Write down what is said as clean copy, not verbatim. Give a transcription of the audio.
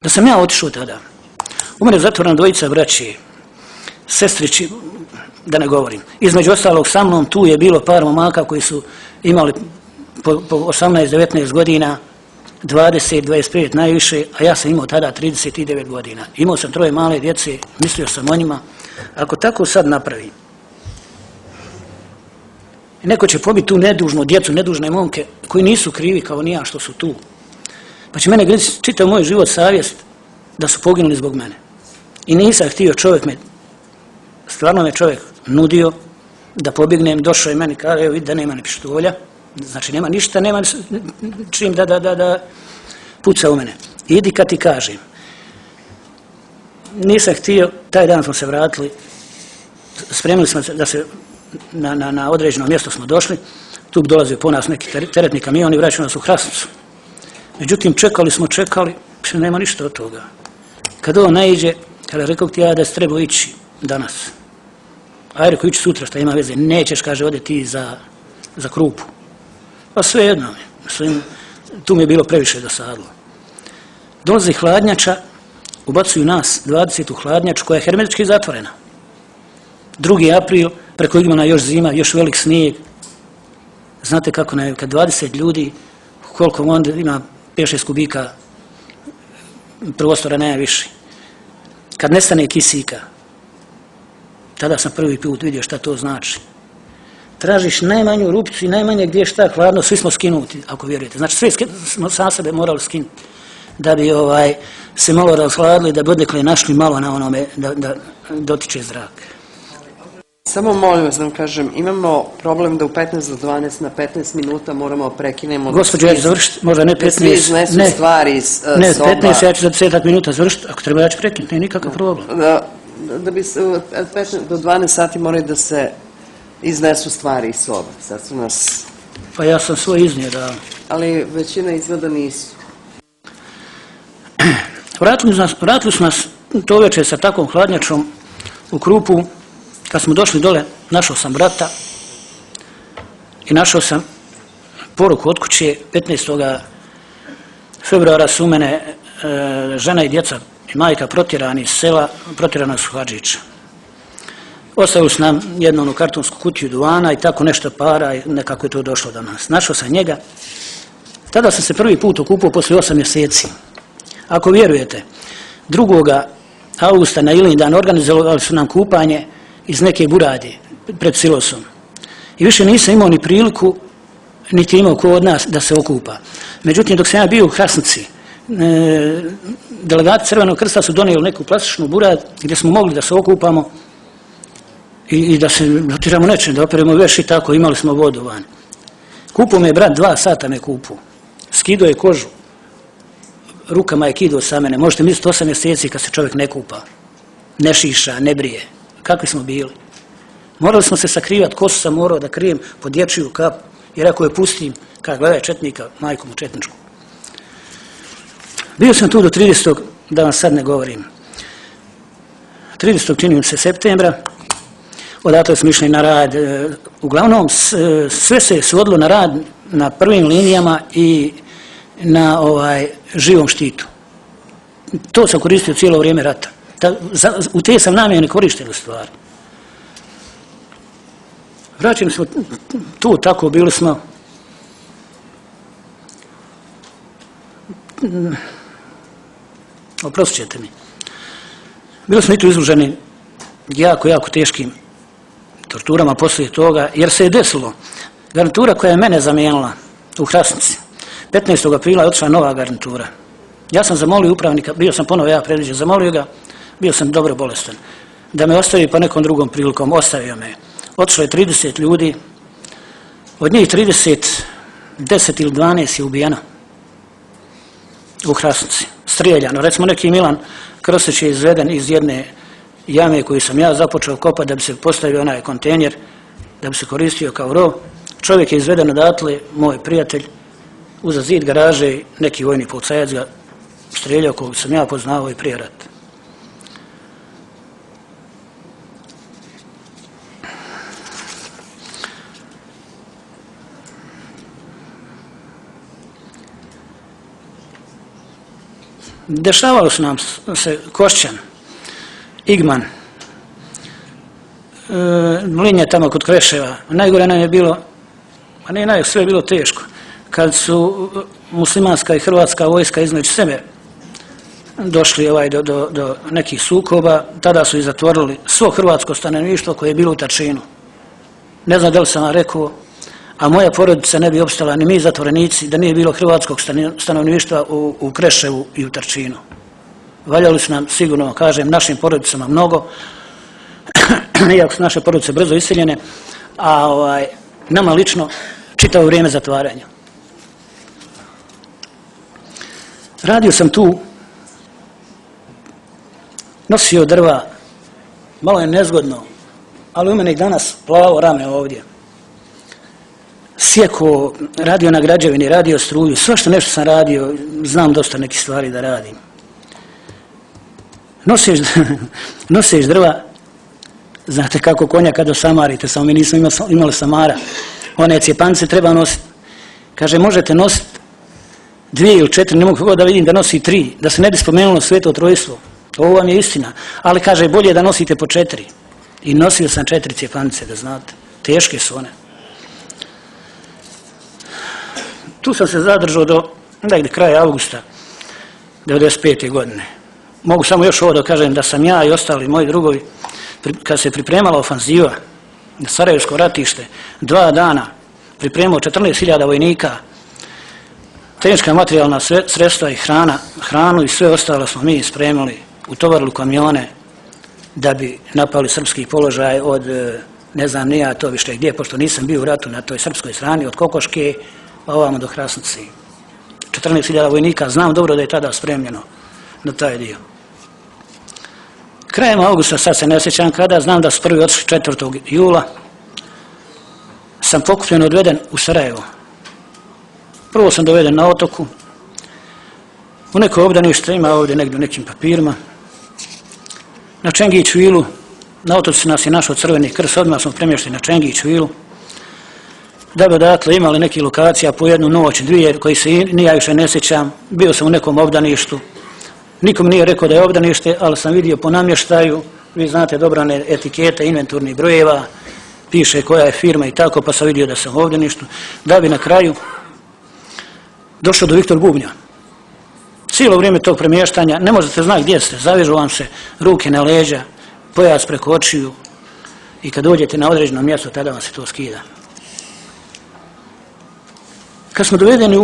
Da sam ja otišao tada, u mene je zatvorena dvojica braće, sestrići, da ne govorim. Između ostalog sa mnom tu je bilo par momaka koji su imali po 18-19 godina, 20-25 najviše, a ja sam imao tada 39 godina. Imao sam 3 male djece, mislio sam o njima. Ako tako sad napravim, neko će pobiti tu nedužnu djecu, nedužne momke koji nisu krivi kao ni ja što su tu. Pa će mene gledati čitav moj život savjest da su poginuli zbog mene. I nisam htio, stvarno me čovjek nudio da pobjegnem, došao je meni, kaže, evo vidi da nema ni pištolja, znači nema ništa, nema čim da puca u mene. Idi kad ti kažem. Nisam htio, taj dan smo se vratili, spremili smo se da se na određeno mjesto smo došli, tu dolazio po nas neki teretni kamion i vraćaju nas u Hrasnicu. Međutim, čekali, nema ništa od toga. Kad on naiđe, kada rekao ti ja da se treba ići danas, a rekao ići sutra, šta ima veze, nećeš, kaže, ode ti za krupu. Pa svejedno, tu mi je bilo previše dosadilo. Dolazi hladnjača, ubacuju nas 20 u hladnjaču koja je hermetički zatvorena. 2. april, preko Igmana još zima, još velik snijeg. Znate kako kad 20 ljudi, koliko onda ima 5-6 kubika prostora, nema više. Kad nestane kisika, tada sam prvi put vidio šta to znači. Tražiš najmanju rupicu i najmanje gdje je šta hladno, svi smo skinuti, ako vjerujete. Znači sve smo sa sebe morali skinuti da bi se malo razhladili, da bi odnekle našli malo na onome da dotiče zrak. Samo molim vas da vam kažem, imamo problem da u 15 do 12 na 15 minuta moramo prekinemo. Gospođo, ja ću završiti, možda ne 15. Da svi iznesu stvari iz soba. Ne, 15, ja ću za 10 minuta završiti, ako treba ja ću prekinuti, nije nikakav problem. Da bi se od 15 do 12 sati moraju da se iznesu stvari iz soba. Sad su nas... Pa ja sam svoj iznio, da... Ali većina izgleda nisu. Vratili su nas to večer sa takvom hladnjačom u Krupu. Kad smo došli dole, našao sam brata i našao sam poruku od kuće. 15. februara su u mene žena i djeca i majka protjerani iz sela, protjerana su Hadžića. Ostavili su nam jednu kartonsku kutiju duvana i tako nešto para i nekako je to došlo do nas. Našao sam njega. Tada sam se prvi put okupao poslije 8 mjeseci. Ako vjerujete, 2. augusta na Ilindan organizovali su nam kupanje iz neke burade pred silosom. I više nisam imao ni priliku, niti imao ko od nas da se okupa. Međutim, dok sam ja bio u Hrasnici, delegati Crvenog krsta su donijeli neku plastičnu burad gdje smo mogli da se okupamo i da se dotiramo nečem, da operemo veš i tako, imali smo vodu van. Kupao me brat, 2 sata me kupao. Skido je kožu. Rukama je kido sa mene. Možete misliti 8 mjeseci kad se čovjek ne kupa, ne šiša, ne brije. Kakvi smo bili? Morali smo se sakrivati, kosu sam morao da krijem pod dječju kapu, jer ako je pustim, kada gledaj četnika, majku mu četničku. Bio sam tu do 30. da vam sad ne govorim. 30. čini se septembra, odatle smo išli na rad. Uglavnom, sve se svodilo na rad na prvim linijama i na živom štitu. To sam koristio cijelo vrijeme rata. U te sam namjene korištili stvari. Vraćali smo tu, tako bili smo oprostit ćete mi. Bili smo i tu izloženi jako teškim torturama poslije toga, jer se je desilo garnitura koja je mene zamijenila u Hrasnici. 15. aprila je otišla nova garnitura. Ja sam zamolio upravnika, bio sam ponovo ja predviđen, zamolio ga, bio sam dobro bolestan, da me ostavi pa nekom drugom prilikom, ostavio me. Otišlo je 30 ljudi, od njih 30, 10 ili 12 je ubijeno u Hrasnici, strijeljano. Recimo neki Milan Krstić je izveden iz jedne jame koju sam ja započeo kopati da bi se postavio onaj kontejner, da bi se koristio kao rov. Čovjek je izveden odatle, moj prijatelj, uza zid garaže, neki vojni policajac ga strijeljao kog sam ja poznavao i prije rata. Dešavalo su nam se Košćan, Igman, Mlinje tamo kod Kreševa. Najgore nam je bilo, a ne najgore, sve je bilo teško. Kad su muslimanska i hrvatska vojska između sebe došli do nekih sukoba, tada su i zatvorili svo hrvatsko stanovništvo koje je bilo u Tarčinu. Ne znam da li sam vam rekao, a moja porodica ne bi opstala, ni mi zatvorenici, da nije bilo hrvatskog stanovništva u Kreševu i u Tarčinu. Valjali su nam, sigurno kažem, našim porodicama mnogo, iako su naše porodice brzo iseljene, a nama lično čitavo vrijeme zatvaranja. Radio sam tu, nosio drva, malo je nezgodno, ali u mene i danas plavo rame ovdje. Sjeko, radio na građevini, radio struju, sve što nešto sam radio, znam dosta nekih stvari da radim. Nosiš drva, znate kako konja kad osamarite, samo mi nismo imali samara. One cijepance treba nositi. Kaže, možete nositi 2 ili 4, ne mogu kako da vidim da nosi 3, da se ne bi spomenulo Sveto Trojstvo. Ovo vam je istina. Ali kaže, bolje da nosite po 4. I nosio sam 4 cijepance, da znate. Teške su one. Tu sam se zadržao do kraja avgusta 1995. godine. Mogu samo još ovo da kažem da sam ja i ostali moji drugovi, kad se pripremala ofanziva na Sarajevsko ratište, 2 dana pripremao 14.000 vojnika, tehnička materijalna sredstva i hranu i sve ostalo smo mi spremili, utovarili kamione da bi napali srpski položaj od, ne znam ni ja to više gdje, pošto nisam bio u ratu na toj srpskoj strani, od Kokoške pa ovamo do Krasnice. 14.000 vojnika, znam dobro da je tada spremljeno na taj dio. Krajem augusta, sad se ne sjećam kada, znam da su prvi otišli 4. jula, sam pokupljen odveden u Sarajevo. Prvo sam doveden na otoku, u neko obdanište, ima ovdje negdje u nekim papirima, na Čengić vilu, na otoci nas je našao Crveni krst, odmah smo premješteni na Čengić vilu, da bi odatle imali neke lokacija po 1 noć, 2, koji se ni ja više ne sjećam. Bio sam u nekom obdaništu, nikom nije rekao da je obdanište, ali sam vidio po namještaju, vi znate dobrane etikete, inventurnih brojeva, piše koja je firma i tako, pa sam vidio da sam u obdaništu, da bi na kraju došao do Viktor Bubnja. Cijelo vrijeme tog premještanja, ne možete znati gdje ste, zavežu vam se ruke na leđa, pojas preko očiju i kad dođete na određeno mjesto, tada vam se to skida. Kad smo dovedeni